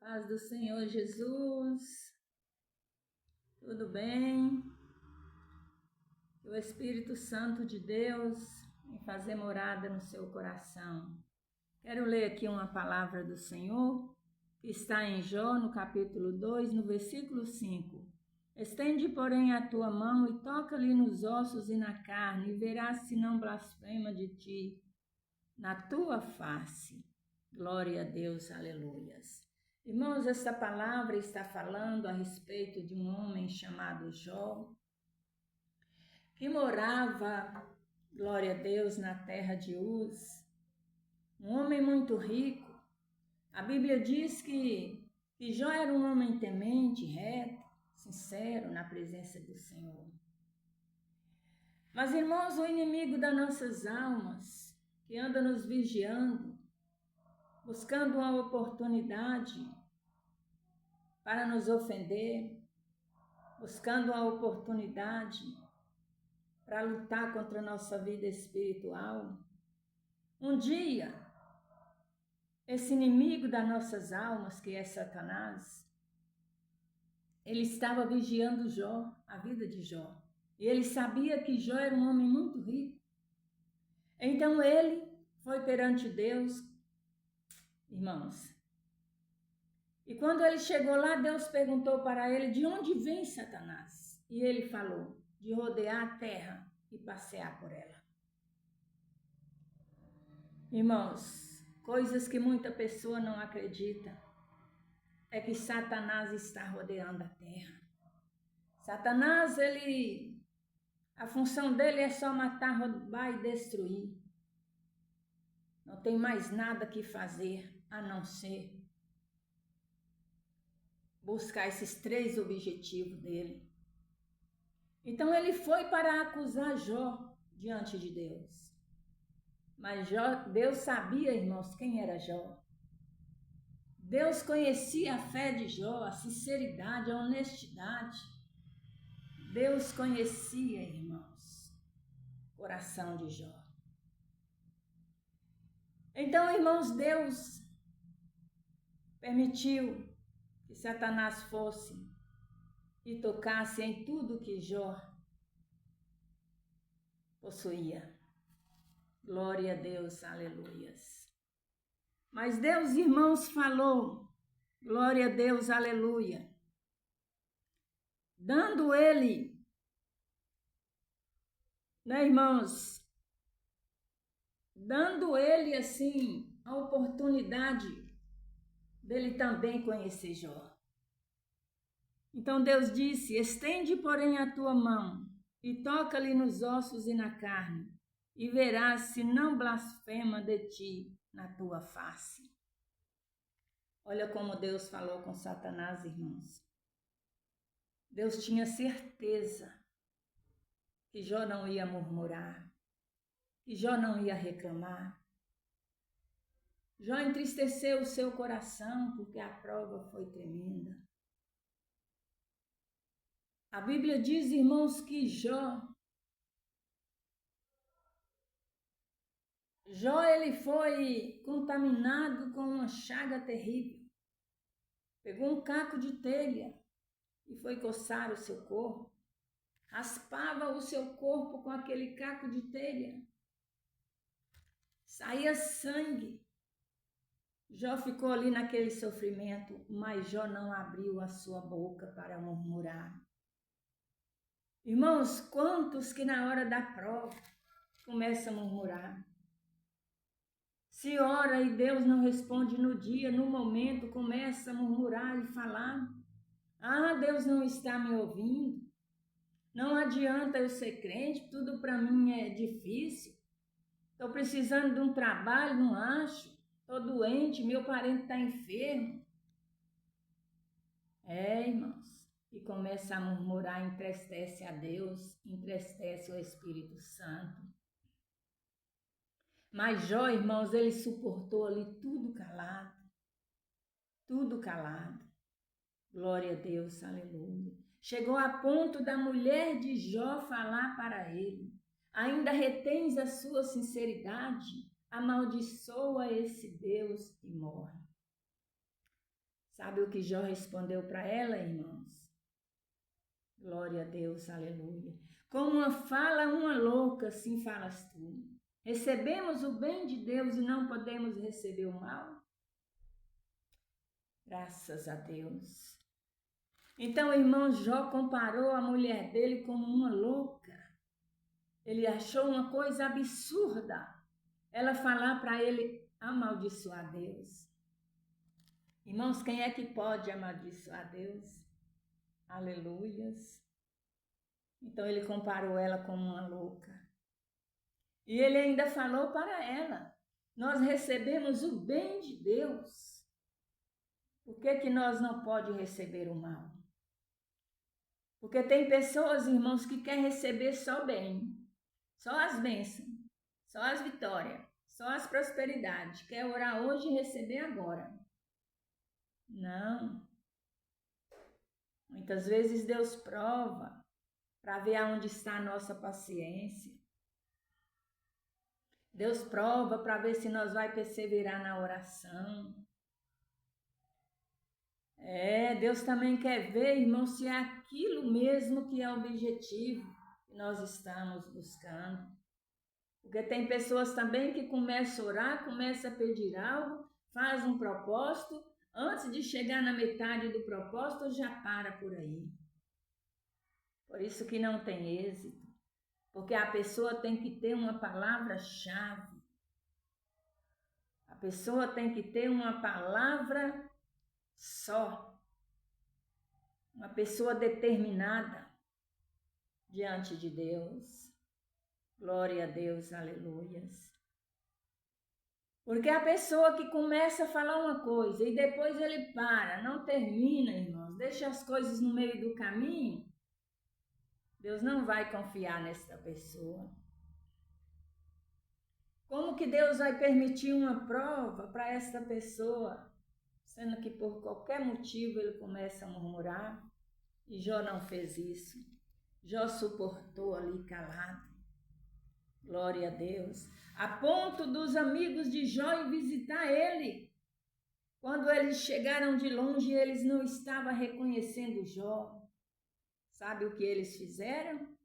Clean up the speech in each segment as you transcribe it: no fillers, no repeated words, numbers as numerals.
Paz do Senhor Jesus, tudo bem? Que o Espírito Santo de Deus venha fazer morada no seu coração. Quero ler aqui uma palavra do Senhor, que está em Jó, no capítulo 2, no versículo 5. Estende, porém, a tua mão e toca-lhe nos ossos e na carne, e verás se não blasfema de ti na tua face. Glória a Deus, aleluias. Irmãos, esta palavra está falando a respeito de um homem chamado Jó, que morava, glória a Deus, na terra de Uz, um homem muito rico. A Bíblia diz que Jó era um homem temente, reto, sincero na presença do Senhor. Mas, irmãos, o inimigo das nossas almas, que anda nos vigiando, buscando uma oportunidade para nos ofender, buscando uma oportunidade para lutar contra a nossa vida espiritual. Um dia, esse inimigo das nossas almas, que é Satanás, ele estava vigiando Jó, a vida de Jó. E ele sabia que Jó era um homem muito rico. Então ele foi perante Deus, irmãos. E quando ele chegou lá, Deus perguntou para ele de onde vem Satanás. E ele falou, de rodear a terra e passear por ela. Irmãos, coisas que muita pessoa não acredita é que Satanás está rodeando a terra. Satanás, a função dele é só matar, roubar e destruir. Não tem mais nada que fazer a não ser buscar esses 3 objetivos dele. Então ele foi para acusar Jó diante de Deus. Mas Deus sabia, irmãos, quem era Jó. Deus conhecia a fé de Jó, a sinceridade, a honestidade. Deus conhecia, irmãos, o coração de Jó. Então, irmãos, Deus permitiu que Satanás fosse e tocasse em tudo que Jó possuía. Glória a Deus, aleluias. Mas Deus, irmãos, falou, glória a Deus, aleluia, dando ele, irmãos, dando ele, assim, a oportunidade dele também conhecer Jó. Então Deus disse, estende, porém, a tua mão e toca-lhe nos ossos e na carne, e verás se não blasfema de ti na tua face. Olha como Deus falou com Satanás, irmãos. Deus tinha certeza que Jó não ia murmurar, que Jó não ia reclamar. Jó entristeceu o seu coração porque a prova foi tremenda. A Bíblia diz, irmãos, que Jó ele foi contaminado com uma chaga terrível. Pegou um caco de telha e foi coçar o seu corpo. Raspava o seu corpo com aquele caco de telha. Saía sangue. Jó ficou ali naquele sofrimento, mas Jó não abriu a sua boca para murmurar. Irmãos, quantos que na hora da prova começam a murmurar? Se ora e Deus não responde no dia, no momento, começa a murmurar e falar. Ah, Deus não está me ouvindo. Não adianta eu ser crente, tudo para mim é difícil. Estou precisando de um trabalho, não acho. Estou doente, meu parente está enfermo. Irmãos, e começa a murmurar, entristece a Deus, entristece o Espírito Santo. Mas Jó, irmãos, ele suportou ali tudo calado. Tudo calado. Glória a Deus, aleluia. Chegou a ponto da mulher de Jó falar para ele, ainda retens a sua sinceridade? Amaldiçoa esse Deus e morre. Sabe o que Jó respondeu para ela, irmãos? Glória a Deus, aleluia. Como fala uma louca, assim falas tu. Recebemos o bem de Deus e não podemos receber o mal? Graças a Deus. Então, irmão, Jó comparou a mulher dele como uma louca. Ele achou uma coisa absurda ela falar para ele amaldiçoar Deus. Irmãos, quem é que pode amaldiçoar Deus? Aleluias. Então ele comparou ela como uma louca. E ele ainda falou para ela: nós recebemos o bem de Deus. Por que nós não podemos receber o mal? Porque tem pessoas, irmãos, que querem receber só bem, só as bênçãos, só as vitórias, só as prosperidades. Quer orar hoje e receber agora. Não. Muitas vezes Deus prova para ver aonde está a nossa paciência. Deus prova para ver se nós vai perseverar na oração. Deus também quer ver, irmão, se é aquilo mesmo que é o objetivo que nós estamos buscando. Porque tem pessoas também que começam a orar, começam a pedir algo, faz um propósito, antes de chegar na metade do propósito, já para por aí. Por isso que não tem êxito. Porque a pessoa tem que ter uma palavra-chave. A pessoa tem que ter uma palavra só. Uma pessoa determinada diante de Deus. Glória a Deus, aleluias. Porque a pessoa que começa a falar uma coisa e depois ele para, não termina, irmãos, deixa as coisas no meio do caminho, Deus não vai confiar nessa pessoa. Como que Deus vai permitir uma prova para essa pessoa, sendo que por qualquer motivo ele começa a murmurar? E Jó não fez isso. Jó suportou ali calado. Glória a Deus. A ponto dos amigos de Jó ir visitar ele. Quando eles chegaram de longe, eles não estavam reconhecendo Jó. Sabe o que eles fizeram?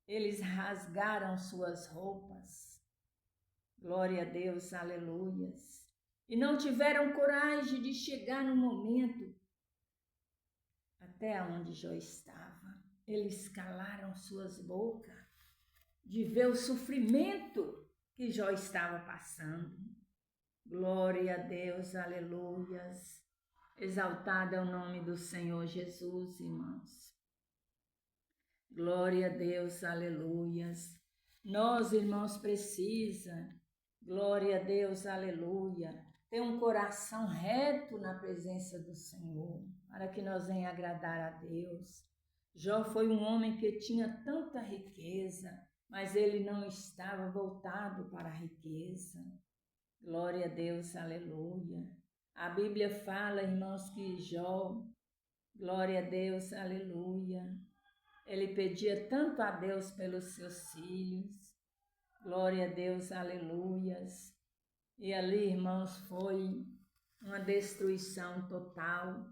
Eles rasgaram suas roupas. Glória a Deus, aleluias. E não tiveram coragem de chegar no momento até onde Jó estava. Eles calaram suas bocas de ver o sofrimento que Jó estava passando. Glória a Deus, aleluias. Exaltado é o nome do Senhor Jesus, irmãos. Glória a Deus, aleluias. Nós, irmãos, precisa, glória a Deus, aleluia, ter um coração reto na presença do Senhor, para que nós venhamos agradar a Deus. Jó foi um homem que tinha tanta riqueza, mas ele não estava voltado para a riqueza. Glória a Deus, aleluia. A Bíblia fala, irmãos, que Jó, glória a Deus, aleluia, ele pedia tanto a Deus pelos seus filhos. Glória a Deus, aleluias. E ali, irmãos, foi uma destruição total.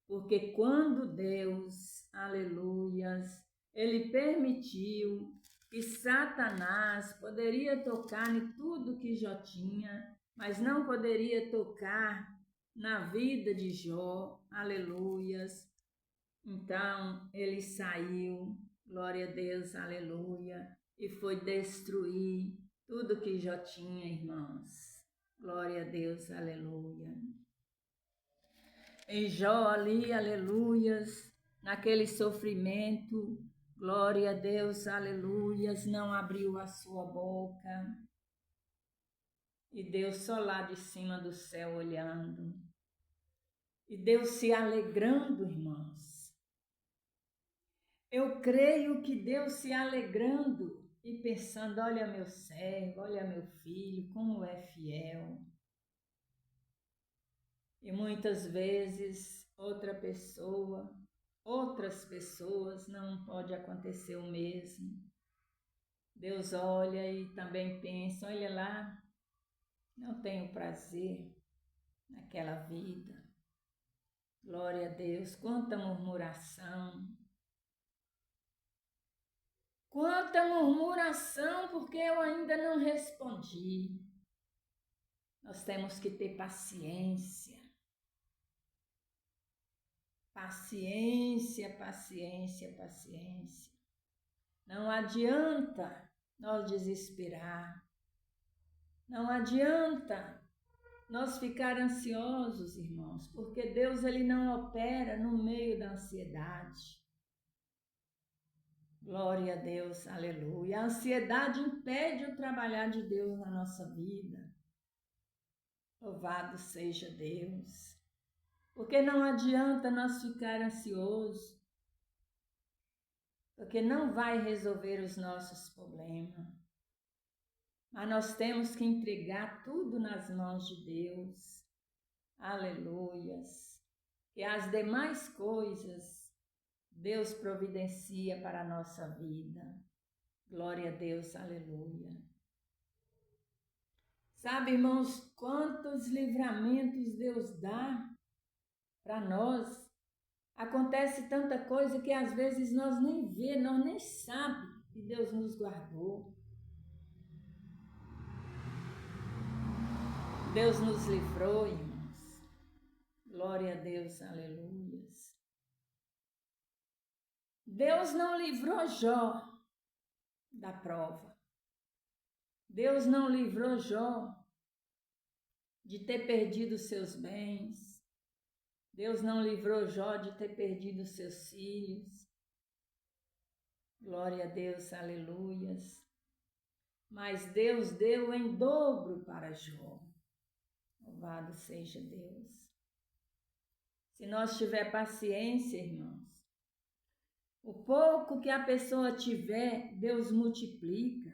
Porque quando Deus, aleluias, ele permitiu que Satanás poderia tocar em tudo que Jó tinha, mas não poderia tocar na vida de Jó, aleluias. Então ele saiu, glória a Deus, aleluia, e foi destruir tudo que Jó tinha, irmãos. Glória a Deus, aleluia. E Jó ali, aleluias, naquele sofrimento, glória a Deus, aleluias, não abriu a sua boca. E Deus só lá de cima do céu olhando. E Deus se alegrando, irmãos. Eu creio que Deus se alegrando e pensando, olha meu servo, olha meu filho, como é fiel. E muitas vezes outras pessoas não pode acontecer o mesmo. Deus olha e também pensa, olha lá, não tenho prazer naquela vida. Glória a Deus. Quanta murmuração. Quanta murmuração, porque eu ainda não respondi. Nós temos que ter paciência. Paciência, paciência, paciência. Não adianta nós desesperar. Não adianta nós ficar ansiosos, irmãos, porque Deus ele não opera no meio da ansiedade. Glória a Deus, aleluia. A ansiedade impede o trabalhar de Deus na nossa vida. Louvado seja Deus. Porque não adianta nós ficar ansiosos, porque não vai resolver os nossos problemas. Mas nós temos que entregar tudo nas mãos de Deus. Aleluias. E as demais coisas Deus providencia para a nossa vida. Glória a Deus, aleluia. Sabe, irmãos, quantos livramentos Deus dá para nós. Acontece tanta coisa que às vezes nós nem vê, nós nem sabemos que Deus nos guardou. Deus nos livrou, irmãos. Glória a Deus, aleluias. Deus não livrou Jó da prova. Deus não livrou Jó de ter perdido seus bens. Deus não livrou Jó de ter perdido seus filhos. Glória a Deus, aleluias. Mas Deus deu em dobro para Jó. Louvado seja Deus. Se nós tiver paciência, irmãos, o pouco que a pessoa tiver, Deus multiplica.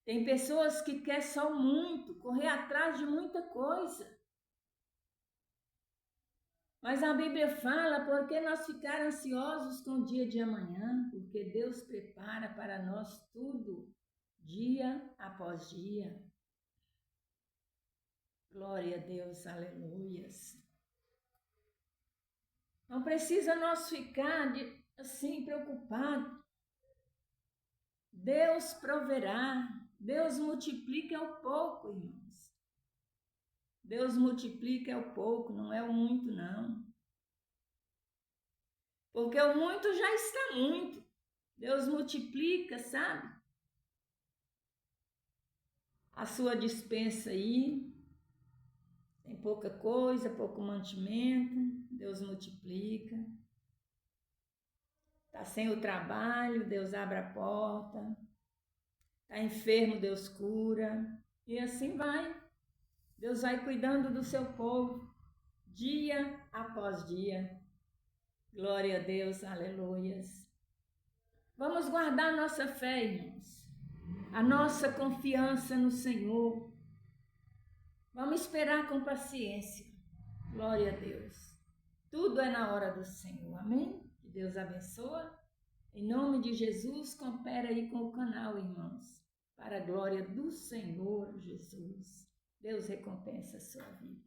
Tem pessoas que querem só muito, correr atrás de muita coisa. Mas a Bíblia fala, por que nós ficar ansiosos com o dia de amanhã? Porque Deus prepara para nós tudo, dia após dia. Glória a Deus, aleluias. Não precisa nós ficar assim preocupados. Deus proverá, Deus multiplica o pouco, irmãos. Deus multiplica o pouco, não é o muito, não. Porque o muito já está muito. Deus multiplica, sabe? A sua despensa aí. Tem pouca coisa, pouco mantimento. Deus multiplica. Está sem o trabalho, Deus abre a porta. Está enfermo, Deus cura. E assim vai. Deus vai cuidando do seu povo, dia após dia. Glória a Deus, aleluias. Vamos guardar nossa fé, irmãos. A nossa confiança no Senhor. Vamos esperar com paciência. Glória a Deus. Tudo é na hora do Senhor, amém? Que Deus abençoe. Em nome de Jesus, coopera aí com o canal, irmãos. Para a glória do Senhor Jesus. Deus recompensa a sua vida.